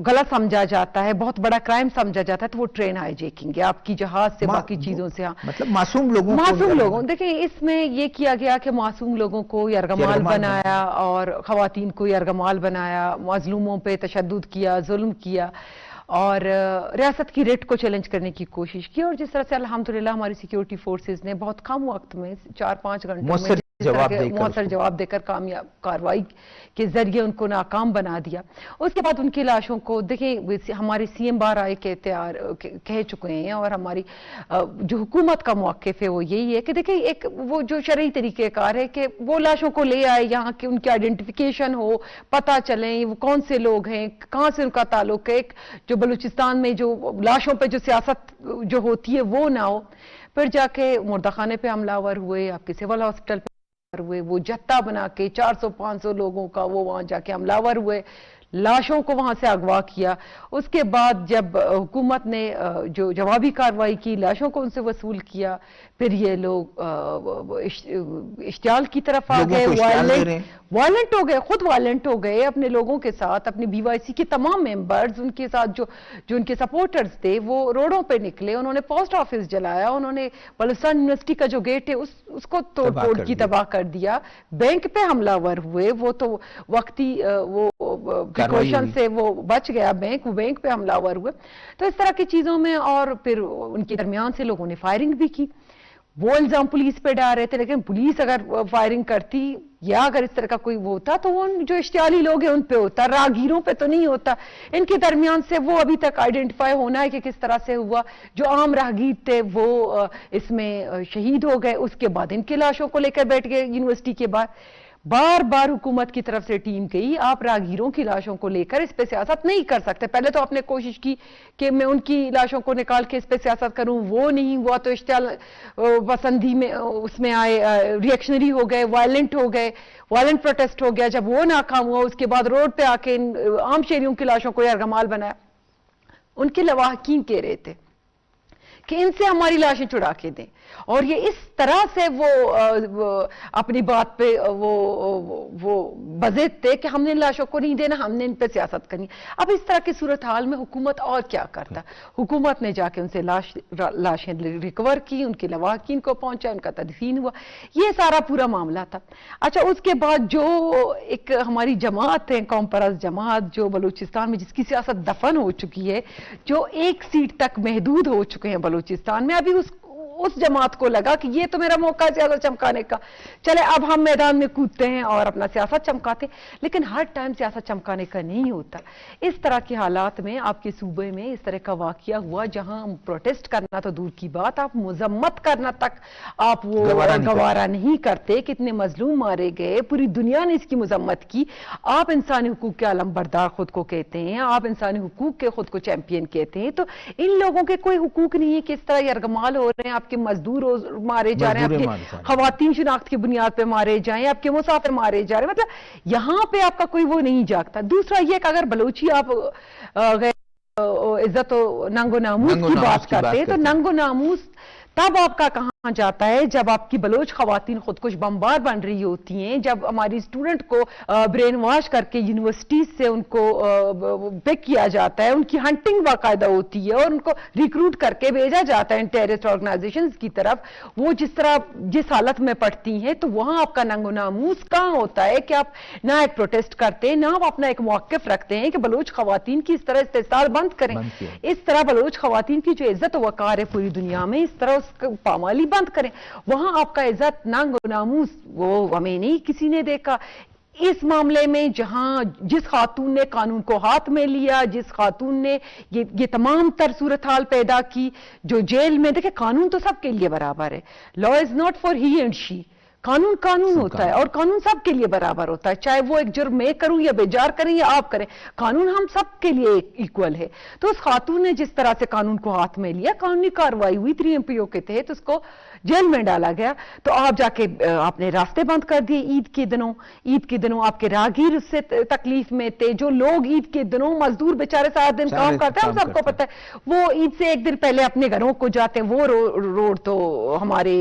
غلط سمجھا جاتا ہے, بہت بڑا کرائم سمجھا جاتا ہے, تو وہ ٹرین ہائی جیکنگ ہے. آپ کی جہاز سے باقی چیزوں سے, مطلب معصوم لوگوں دیکھیں اس میں یہ کیا گیا کہ معصوم لوگوں کو یرغمال بنایا اور خواتین کو یرغمال بنایا, مظلوموں پہ تشدد کیا, ظلم کیا, اور ریاست کی ریٹ کو چیلنج کرنے کی کوشش کی. اور جس طرح سے الحمدللہ ہماری سیکیورٹی فورسز نے بہت کم وقت میں 4-5 گھنٹوں میں مؤثر جواب دے کر کامیاب کارروائی کے ذریعے ان کو ناکام بنا دیا. اس کے بعد ان کی لاشوں کو دیکھیں, ہمارے سی ایم بار آئے کہہ چکے ہیں, اور ہماری جو حکومت کا موقف ہے وہ یہی ہے کہ دیکھیں ایک وہ جو شرعی طریقہ کار ہے کہ وہ لاشوں کو لے آئے یہاں کہ ان کی آئیڈینٹیفیکیشن ہو, پتہ چلیں وہ کون سے لوگ ہیں, کہاں سے ان کا تعلق ہے. جو بلوچستان میں جو لاشوں پہ جو سیاست جو ہوتی ہے وہ نہ ہو. پھر جا کے مردہ خانے پہ حملہ آور ہوئے, آپ کے سول ہاسپٹل پہ ہوئے, وہ جتھا بنا کے 400-500 لوگوں کا وہ وہاں جا کے حملہ آور ہوئے, لاشوں کو وہاں سے اغوا کیا. اس کے بعد جب حکومت نے جو جوابی کارروائی کی, لاشوں کو ان سے وصول کیا, پھر یہ لوگ اشتعال کی طرف آ گئے, وائلنٹ ہو گئے, خود وائلنٹ ہو گئے اپنے لوگوں کے ساتھ. اپنے BYC کے تمام ممبرز, ان کے ساتھ جو ان کے سپورٹرز تھے, وہ روڈوں پہ نکلے, انہوں نے پوسٹ آفس جلایا, انہوں نے بلوچستان یونیورسٹی کا جو گیٹ ہے اس کو توڑ پھوڑ کی تباہ کر دیا, بینک پہ حملہ ور ہوئے. وہ تو وقتی وہ پریکوشن سے وہ بچ گیا بینک, وہ بینک پہ حملہ ور ہوئے. تو اس طرح کی چیزوں میں, اور پھر ان کے درمیان سے لوگوں نے فائرنگ بھی کی. وہ الزام پولیس پہ ڈال رہے تھے, لیکن پولیس اگر فائرنگ کرتی یا اگر اس طرح کا کوئی وہ ہوتا تو وہ جو اشتعالی لوگ ہیں ان پہ ہوتا, راہگیروں پہ تو نہیں ہوتا. ان کے درمیان سے وہ ابھی تک آئیڈینٹیفائی ہونا ہے کہ کس طرح سے ہوا. جو عام راہگیر تھے وہ اس میں شہید ہو گئے. اس کے بعد ان کی لاشوں کو لے کر بیٹھ گئے یونیورسٹی کے باہر. بار بار حکومت کی طرف سے ٹیم گئی, آپ راہگیروں کی لاشوں کو لے کر اس پہ سیاست نہیں کر سکتے. پہلے تو آپ نے کوشش کی کہ میں ان کی لاشوں کو نکال کے اس پہ سیاست کروں, وہ نہیں ہوا تو اشتعال پسندی میں اس میں آئے, ری ایکشنری ہو گئے, وائلنٹ ہو گئے, وائلنٹ پروٹیسٹ ہو گیا. جب وہ ناکام ہوا, اس کے بعد روڈ پہ آ کے عام شہریوں کی لاشوں کو یرغمال بنایا. ان کے لواحقین کہہ رہے تھے کہ ان سے ہماری لاشیں چھڑا کے دیں, اور یہ اس طرح سے وہ اپنی بات پہ وہ بضد تھے کہ ہم نے لاشوں کو نہیں دینا, ہم نے ان پہ سیاست کرنی. اب اس طرح کی صورتحال میں حکومت اور کیا کرتا؟ حکومت نے جا کے ان سے لاشیں ریکور کی, ان کے لواحقین کو پہنچا, ان کا تدفین ہوا. یہ سارا پورا معاملہ تھا. اچھا, اس کے بعد جو ایک ہماری جماعت ہے, قوم پرست جماعت, جو بلوچستان میں جس کی سیاست دفن ہو چکی ہے, جو 1 سیٹ تک محدود ہو چکے ہیں بلوچستان میں, ابھی اس جماعت کو لگا کہ یہ تو میرا موقع ہے سیاست چمکانے کا, چلے اب ہم میدان میں کودتے ہیں اور اپنا سیاست چمکاتے ہیں. لیکن ہر ٹائم سیاست چمکانے کا نہیں ہوتا. اس طرح کے حالات میں آپ کے صوبے میں اس طرح کا واقعہ ہوا جہاں پروٹیسٹ کرنا تو دور کی بات, آپ مذمت کرنا تک آپ وہ گوارا نہیں کرتے. کتنے مظلوم مارے گئے, پوری دنیا نے اس کی مذمت کی. آپ انسانی حقوق کے علم بردار خود کو کہتے ہیں, آپ انسانی حقوق کے خود کو چیمپئن کہتے ہیں, تو ان لوگوں کے کوئی حقوق نہیں ہے کہ اس طرح یرغمال ہو رہے ہیں, آپ کے مزدور مارے جا رہے ہیں, آپ کے خواتین شناخت کی بنیاد پہ مارے جائیں, آپ کے مسافر مارے جا رہے ہیں. مطلب یہاں پہ آپ کا کوئی وہ نہیں جاگتا. دوسرا یہ کہ اگر بلوچی آپ عزت و ننگ و ناموس کی بات کرتے ہیں, تو ننگ و ناموس تب آپ کا کہاں جاتا ہے جب آپ کی بلوچ خواتین خودکش بمبار بن رہی ہوتی ہیں, جب ہماری اسٹوڈنٹ کو برین واش کر کے یونیورسٹیز سے ان کو پک کیا جاتا ہے, ان کی ہنٹنگ باقاعدہ ہوتی ہے, اور ان کو ریکروٹ کر کے بھیجا جاتا ہے ٹیررسٹ آرگنائزیشنز کی طرف. وہ جس حالت میں پڑتی ہیں, تو وہاں آپ کا ننگ و ناموس کہاں ہوتا ہے کہ آپ نہ ایک پروٹیسٹ کرتے ہیں, نہ آپ اپنا ایک موقف رکھتے ہیں کہ بلوچ خواتین کی اس طرح استحصال بند کریں, اس طرح بلوچ خواتین کی جو عزت و وقار ہے پوری دنیا میں, اس طرح اس پامالی بند کریں. وہاں آپ کا عزت ننگ و ناموس وہ ہمیں نہیں کسی نے دیکھا. اس معاملے میں جہاں جس خاتون نے قانون کو ہاتھ میں لیا, جس خاتون نے یہ تمام تر صورتحال پیدا کی, جو جیل میں, دیکھیں قانون تو سب کے لیے برابر ہے. Law is not for he and she. قانون ہوتا ہے, اور قانون سب کے لیے برابر ہوتا ہے, چاہے وہ ایک جرم میں کروں یا بیجار کریں یا آپ کریں, قانون ہم سب کے لیے ایکول ہے. تو اس خاتون نے جس طرح سے قانون کو ہاتھ میں لیا, قانونی کارروائی ہوئی, 3 MPO کے تحت اس کو جیل میں ڈالا گیا. تو آپ جا کے آپ نے راستے بند کر دیے عید کے دنوں آپ کے راہگیر اس سے تکلیف میں تھے. جو لوگ عید کے دنوں مزدور بیچارے سارا دن کام کرتے ہیں, ہم سب کو پتہ ہے, وہ عید سے 1 دن پہلے اپنے گھروں کو جاتے ہیں. وہ روڈ تو ہمارے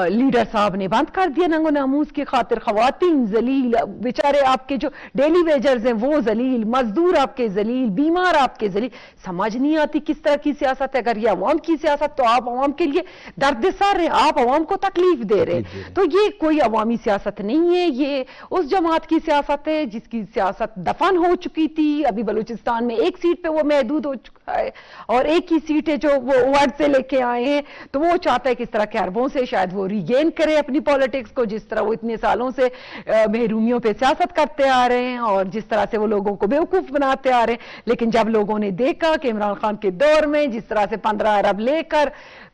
لیڈر صاحب نے بند کر دیا ننگ و ناموس کی خاطر. خواتین ذلیل, بیچارے آپ کے جو ڈیلی ویجرز ہیں وہ ذلیل, مزدور آپ کے ذلیل, بیمار آپ کے ذلیل. سمجھ نہیں آتی کس طرح کی سیاست ہے. اگر یہ عوام کی سیاست تو آپ عوام کے لیے درد سر ہیں, آپ عوام کو تکلیف دے رہے ہیں. تو یہ کوئی عوامی سیاست نہیں ہے, یہ اس جماعت کی سیاست ہے جس کی سیاست دفن ہو چکی تھی. ابھی بلوچستان میں 1 سیٹ پہ وہ محدود ہو چکا ہے, اور ایک ہی سیٹ ہے جو وہ اوارڈ سے لے کے آئے ہیں. تو وہ چاہتا ہے کہ اس طرح کے اربوں سے شاید وہ ریگین کرے اپنی پالیٹکس کو, جس طرح وہ اتنے سالوں سے محرومیوں پہ سیاست کرتے آ رہے ہیں, اور جس طرح سے وہ لوگوں کو بیوقوف بناتے آ رہے ہیں. لیکن جب لوگوں نے دیکھا کہ عمران خان کے دور میں جس طرح سے 15 ارب لے کر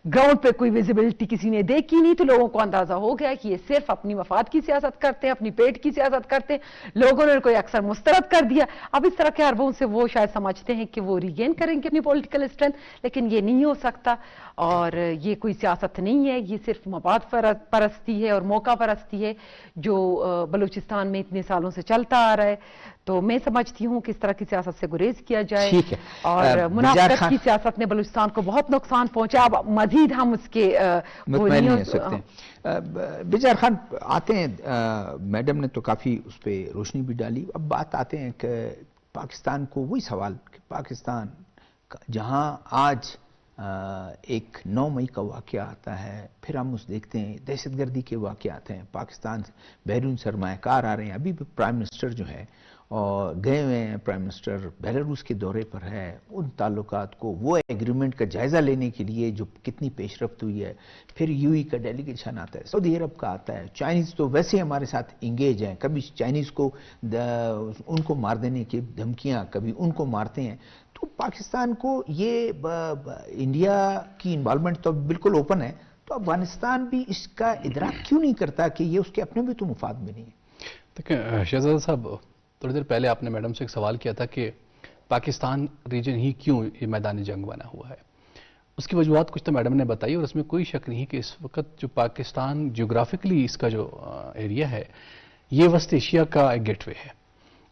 ग्राउंड पे कोई विजिबिलिटी किसी ने देखी नहीं, तो लोगों को अंदाजा हो गया कि ये सिर्फ अपनी मफाद की सियासत करते हैं, अपनी पेट की सियासत करते हैं, लोगों ने उनको अक्सर मुस्तरद कर दिया। अब इस तरह के हरबों से वो शायद समझते हैं कि वो रिगेन करेंगे अपनी पॉलिटिकल स्ट्रेंथ, लेकिन ये नहीं हो सकता। और ये कोई सियासत नहीं है, ये सिर्फ मफाद परस्ती है और मौका परस्ती है जो बलूचिस्तान में इतने सालों से चलता आ रहा है। तो मैं समझती हूँ कि इस तरह की सियासत से गुरेज किया जाए। ठीक है। और मुनाफिकत की सियासत ने बलूचिस्तान को बहुत नुकसान पहुंचा, अब मजीद हम उसके मुतमईन नहीं हो सकते। बिजार खान आते हैं, मैडम ने तो काफ़ी उस पर रोशनी भी डाली। अब बात आते हैं कि पाकिस्तान को, वही सवाल कि पाकिस्तान जहां आज एक 9 मई का वाक़या आता है, फिर हम उस देखते हैं दहशतगर्दी के वाक़े आते हैं, पाकिस्तान से बैरून सरमायाकार आ रहे हैं। अभी भी प्राइम मिनिस्टर जो है और गए हुए हैं, प्राइम मिनिस्टर बेलारूस के दौरे पर है, उन ताल्लुकात को, वो एग्रीमेंट का जायज़ा लेने के लिए जो कितनी पेशरफ्त हुई है। फिर यूई का डेलीगेशन आता है, सऊदी अरब का आता है, चाइनीज़ तो वैसे हमारे साथ इंगेज हैं, कभी चाइनीज़ को उनको मार देने की धमकियाँ, कभी उनको मारते हैं। तो पाकिस्तान को ये इंडिया की इन्वॉल्वमेंट तो बिल्कुल ओपन है, तो अफगानिस्तान भी इसका इदराक क्यों नहीं करता कि ये उसके अपने भी तो मुफाद में नहीं है? देखिए शहजादा साहब, थोड़ी देर पहले आपने मैडम से एक सवाल किया था कि पाकिस्तान रीजन ही क्यों ये मैदानी जंग बना हुआ है। उसकी वजूहत कुछ तो मैडम ने बताई, और इसमें कोई शक नहीं है कि इस वक्त जो पाकिस्तान जियोग्राफिकली इसका जो एरिया है, ये वस्त एशिया का एक गेटवे है।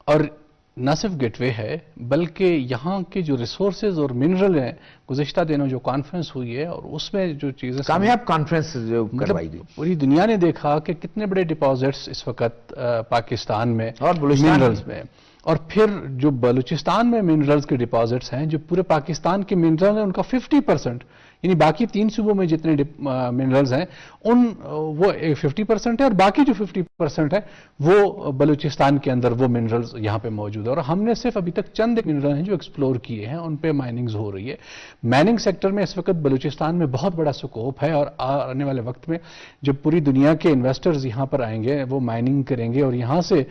और न सिर्फ गेटवे है, बल्कि यहाँ के जो रिसोर्सेज और मिनरल हैं, गुज़िश्ता दिनों जो कॉन्फ्रेंस हुई है और उसमें जो चीज़ें, कामयाब कॉन्फ्रेंस जो करवाई गई, पूरी दुनिया ने देखा कि कितने बड़े डिपॉजिट्स इस वक्त पाकिस्तान में और बलूचिस्तान मिनरल्स में, और फिर जो बलूचिस्तान में मिनरल्स के डिपॉजिट्स हैं, जो पूरे पाकिस्तान के मिनरल हैं उनका 50%, यानी बाकी 3 सूबों में जितने मिनरल्स हैं उन वो 50% है, और बाकी जो 50% है वो बलूचिस्तान के अंदर वो मिनरल्स यहाँ पे मौजूद है। और हमने सिर्फ अभी तक चंद मिनरल हैं जो एक्सप्लोर किए हैं, उन पे माइनिंग्स हो रही है। माइनिंग सेक्टर में इस वक्त बलूचिस्तान में बहुत बड़ा स्कोप है, और आने वाले वक्त में जब पूरी दुनिया के इन्वेस्टर्स यहाँ पर आएंगे, वो माइनिंग करेंगे, और यहाँ से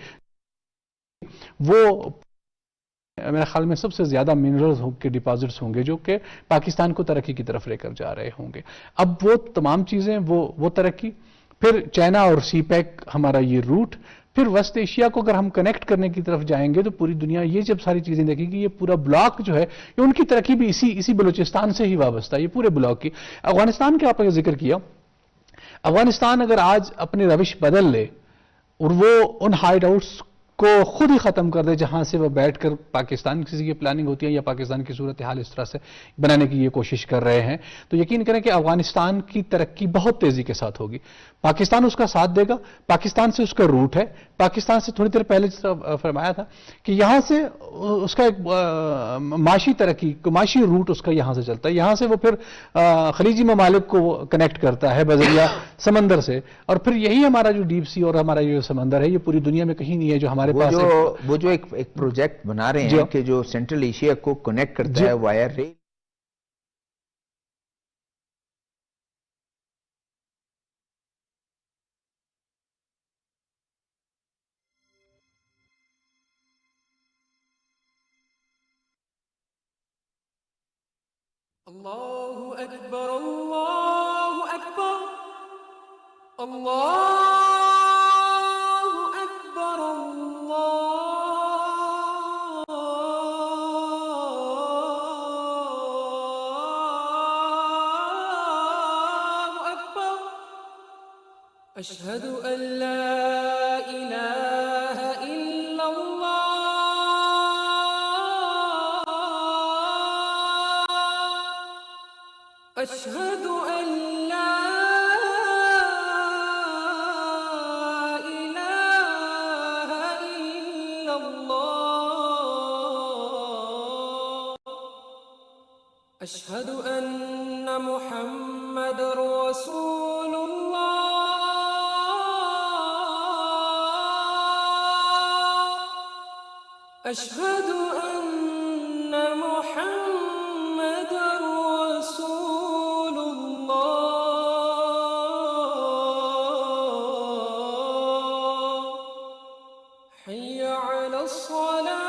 वो मेरे ख्याल में सबसे ज्यादा मिनरल्स के डिपॉजिट्स होंगे जो कि पाकिस्तान को तरक्की की तरफ लेकर जा रहे होंगे। अब वो तमाम चीजें, वो तरक्की, फिर चाइना और सी पैक हमारा ये रूट, फिर वेस्ट एशिया को अगर हम कनेक्ट करने की तरफ जाएंगे तो पूरी दुनिया ये जब सारी चीजें देखेगी, ये पूरा ब्लॉक जो है, ये उनकी तरक्की भी इसी बलूचिस्तान से ही वाबस्ता है, ये पूरे ब्लॉक की। अफगानिस्तान का आपने जिक्र किया, अफगानिस्तान अगर आज अपनी रविश बदल ले और वो उन हाइड आउट्स को खुद ही खत्म कर दे जहां से वो बैठकर पाकिस्तान किसी की प्लानिंग होती है या पाकिस्तान की सूरत हाल इस तरह से बनाने की ये कोशिश कर रहे हैं, तो यकीन करें कि अफगानिस्तान की तरक्की बहुत तेजी के साथ होगी। पाकिस्तान उसका साथ देगा, पाकिस्तान से उसका रूट है। पाकिस्तान से थोड़ी देर पहले फरमाया था कि यहां से उसका एक माशी तरक्की, माशी रूट उसका यहां से चलता है, यहां से वो फिर खलीजी ममालिक को कनेक्ट करता है बजरिया समंदर से, और फिर यही हमारा जो डीप सी और हमारा जो समंदर है, ये पूरी दुनिया में कहीं नहीं है जो हमारे पास वो जो एक प्रोजेक्ट बना रहे हैं कि जो सेंट्रल एशिया को कनेक्ट करता है वायर रेल। अल्लाहु अकबर, अल्लाहु अकबर, अल्लाहु अकबर, अल्लाहु अकबर, अशहदु अल्ला इलाहा इल्लल्लाह, अशहदु अल्ला इलाहा इल्लल्लाह, अशहदु अन्ना मुहम्मदुर रसूलुल्लाह, अशहदु अन्ना मुहम्मदुर रसूलुल्लाह, हय्य अला अस्सलाह,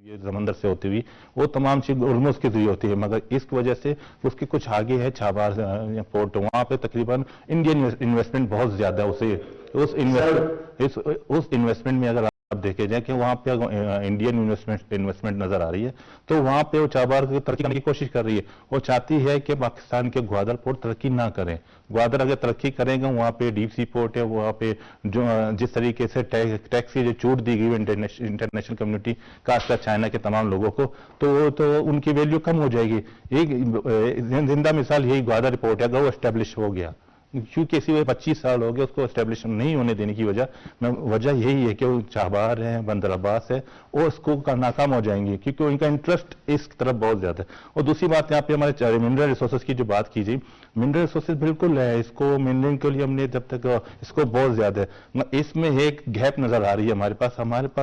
ये समंदर से होती हुई वो तमाम चीज उर्मुज के जरिए होती है, मगर इस वजह से उसके कुछ आगे है छाबार पोर्ट, वहाँ पे तकरीबन इंडियन इन्वेस्टमेंट बहुत ज्यादा है। उस इन्वेस्टमेंट में अगर आप देखे जाए कि वहाँ पे इंडियन इन्वेस्टमेंट नजर आ रही है, तो वहाँ पे वो चाबार की तरक्की करने की कोशिश कर रही है। वो चाहती है कि पाकिस्तान के ग्वादर पोर्ट तरक्की ना करें। ग्वादर अगर तरक्की करेंगे, वहाँ पे डीप सी पोर्ट है, वहाँ पे जो जिस तरीके से टैक्स की जो छूट दी गई इंटरनेशनल कम्युनिटी खासकर चाइना के तमाम लोगों को, तो उनकी वैल्यू कम हो जाएगी। एक जिंदा मिसाल यही ग्वादर पोर्ट है, अगर वो एस्टेब्लिश हो गया, क्योंकि इसी वजह 25 साल हो गए उसको एस्टेब्लिश नहीं होने देने की वजह यही है कि वो चाबार है, बंदर अब्बास है, वो उसको नाकाम हो जाएंगे क्योंकि उनका इंटरेस्ट इस तरफ बहुत ज्यादा है। और दूसरी बात यहाँ पे हमारे मिनरल रिसोर्सेज की जो बात की गई, मिनरल रिसोर्सेज बिल्कुल है, इसको मिनरल के लिए हमने जब तक इसको बहुत ज्यादा है, इसमें एक गैप नजर आ रही है हमारे पास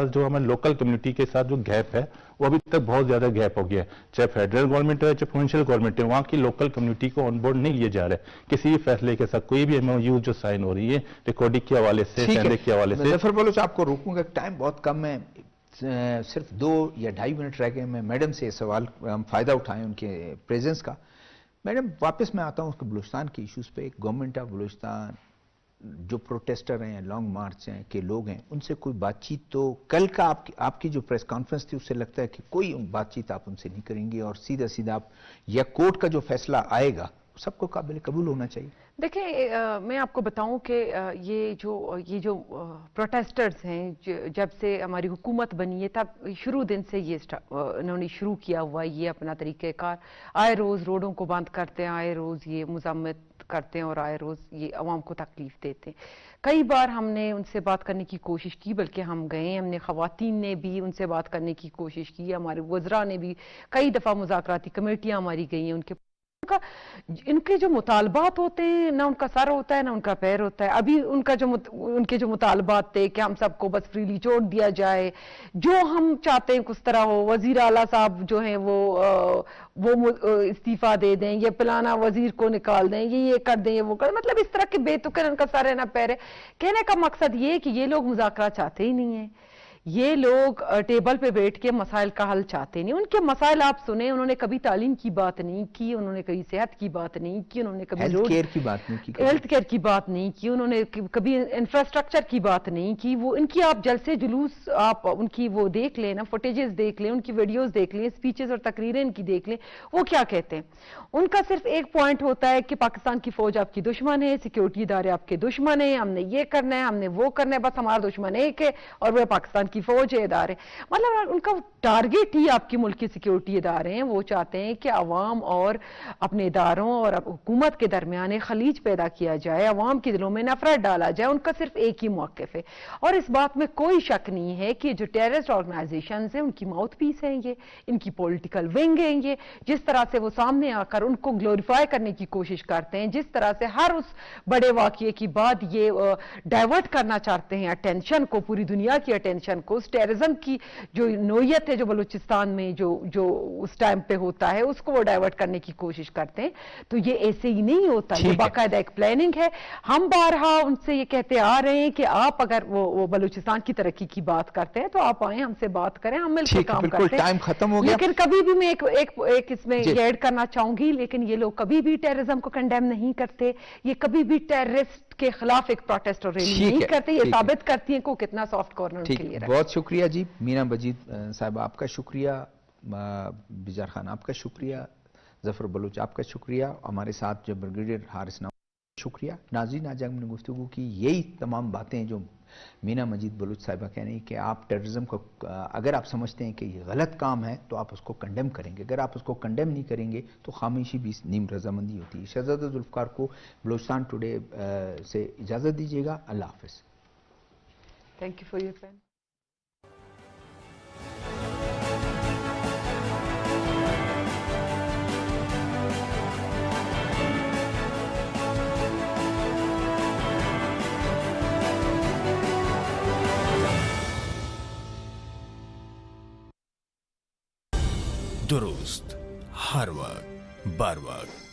जो हमारे लोकल कम्युनिटी के साथ जो गैप है वो अभी तक बहुत ज्यादा गैप हो गया है। चाहे फेडरल गवर्नमेंट है चाहे प्रोविंशियल गवर्नमेंट है, वहाँ की लोकल कम्युनिटी को ऑन बोर्ड नहीं लिया जा रहा है किसी भी फैसले के साथ। कोई भी एमओयू जो साइन हो रही है रिकॉर्डिंग के हवाले से, के हवाले से। जफर बलोच आपको रोकूंगा, टाइम बहुत कम है, सिर्फ 2 या 2.5 मिनट रह गए। मैं मैडम से सवाल हम फायदा उठाएं उनके प्रेजेंस का। मैडम वापस मैं आता हूँ उसके बलूचिस्तान के इश्यूज पे। गवर्नमेंट ऑफ बलूचिस्तान जो प्रोटेस्टर हैं, लॉन्ग मार्च हैं के लोग हैं, उनसे कोई बातचीत, तो कल का आपकी जो प्रेस कॉन्फ्रेंस थी उससे लगता है कि कोई बातचीत आप उनसे नहीं करेंगे और सीधा सीधा आप या कोर्ट का जो फैसला आएगा सबको काबिल कबूल होना चाहिए? देखिए मैं आपको बताऊं कि ये जो प्रोटेस्टर्स हैं, जब से हमारी हुकूमत बनी है तब शुरू दिन से ये इन्होंने शुरू किया हुआ ये अपना तरीक़ेकार। आए रोज़ रोडों को बंद करते हैं, आए रोज़ ये मुज़म्मत करते हैं और आए रोज़ ये अवाम को तकलीफ देते हैं। कई बार हमने उनसे बात करने की कोशिश की, बल्कि हम गए, हमने ख़वातीन ने भी उनसे बात करने की कोशिश की, हमारे वज़रा ने भी कई दफ़ा मुज़ाकराती कमेटियाँ हमारी गई हैं उनके इनके जो मुतालबात होते हैं, ना उनका सर होता है ना उनका पैर होता है। अभी उनके जो मुतालबात थे कि हम सबको बस फ्रीली छोड़ दिया जाए, जो हम चाहते हैं कुछ तरह हो, वजीर आला साहब जो हैं वो इस्तीफा दे दें, ये फलाना वजीर को निकाल दें, ये कर दें, ये वो कर, मतलब इस तरह के बेतुके उनका सर है ना पैर है। कहने का मकसद ये कि ये लोग मुज़ाकरा चाहते ही नहीं है, ये लोग टेबल पे बैठ के मसाइल का हल चाहते नहीं। उनके मसाइल आप सुने, उन्होंने कभी तालीम की बात नहीं की, उन्होंने कभी सेहत की बात नहीं की, उन्होंने कभी हेल्थ केयर की बात नहीं की, उन्होंने कभी इंफ्रास्ट्रक्चर की बात नहीं की। वो इनकी आप जलसे जुलूस आप उनकी वो देख लें ना, फुटेजेस देख लें, उनकी वीडियोस देख लें, स्पीचेस और तकरीरें इनकी देख लें, वो क्या कहते हैं। उनका सिर्फ एक पॉइंट होता है कि पाकिस्तान की फौज आपकी दुश्मन है, सिक्योरिटी इदारे आपके दुश्मन है, हमने ये करना है, हमने वो करना है, बस हमारा दुश्मन एक है और वह पाकिस्तान की फौज है, इदारे। मतलब उनका टारगेट ही आपकी मुल्क की सिक्योरिटी इदारे हैं। वो चाहते हैं कि अवाम और अपने इदारों और हुकूमत के दरमियान एक खलीज पैदा किया जाए, अवाम के दिलों में नफरत डाला जाए। उनका सिर्फ एक ही मौक़िफ़ है और इस बात में कोई शक नहीं है कि जो टेररिस्ट ऑर्गेनाइजेशन है उनकी माउथ पीस है, ये इनकी पॉलिटिकल विंग है। ये जिस तरह से वो सामने आकर उनको ग्लोरीफाई करने की कोशिश करते हैं, जिस तरह से हर उस बड़े वाक़ये की बाद ये डाइवर्ट करना चाहते हैं अटेंशन को, पूरी दुनिया की अटेंशन को, टेररिज्म की जो नोयत है जो बलूचिस्तान में जो उस टाइम पे होता है उसको वो डाइवर्ट करने की कोशिश करते हैं। तो ये ऐसे ही नहीं होता, ये बाकायदा एक प्लानिंग है। हम बारहा उनसे ये कहते आ रहे हैं कि आप अगर वो बलूचिस्तान की तरक्की की बात करते हैं तो आप आए, हमसे बात करें, हम मिलकर काम करते हैं। टाइम खत्म हो गया, लेकिन कभी भी मैं एक इसमें ऐड करना चाहूंगी, लेकिन ये लोग कभी भी टेररिज्म को कंडेम नहीं करते, ये कभी भी टेररिस्ट के खिलाफ एक प्रोटेस्ट और रैली नहीं करते। ये साबित करती है को कितना सॉफ्ट कॉर्नर उनके लिए। बहुत शुक्रिया जी। मीना मजीद साहब आपका शुक्रिया, बिजार खान आपका शुक्रिया, जफर बलूच आपका शुक्रिया, हमारे साथ जो ब्रिगेडियर हारिस नाम शुक्रिया। नाज़रीन, आज हमने गुफ्तगू की यही तमाम बातें जो मीना मजीद बलूच साहिबा कह रही हैं कि आप टेररिज्म को अगर आप समझते हैं कि ये गलत काम है तो आप उसको कंडेम करेंगे, अगर आप उसको कंडेम नहीं करेंगे तो खामोशी भी नीम रजामंदी होती है। शहजादा जुल्फ़कार को बलूचिस्तान टुडे से इजाज़त दीजिएगा। अल्लाह हाफ़िज़। Thank you for your time. दुरुस्त हर वक्त बर वक्त।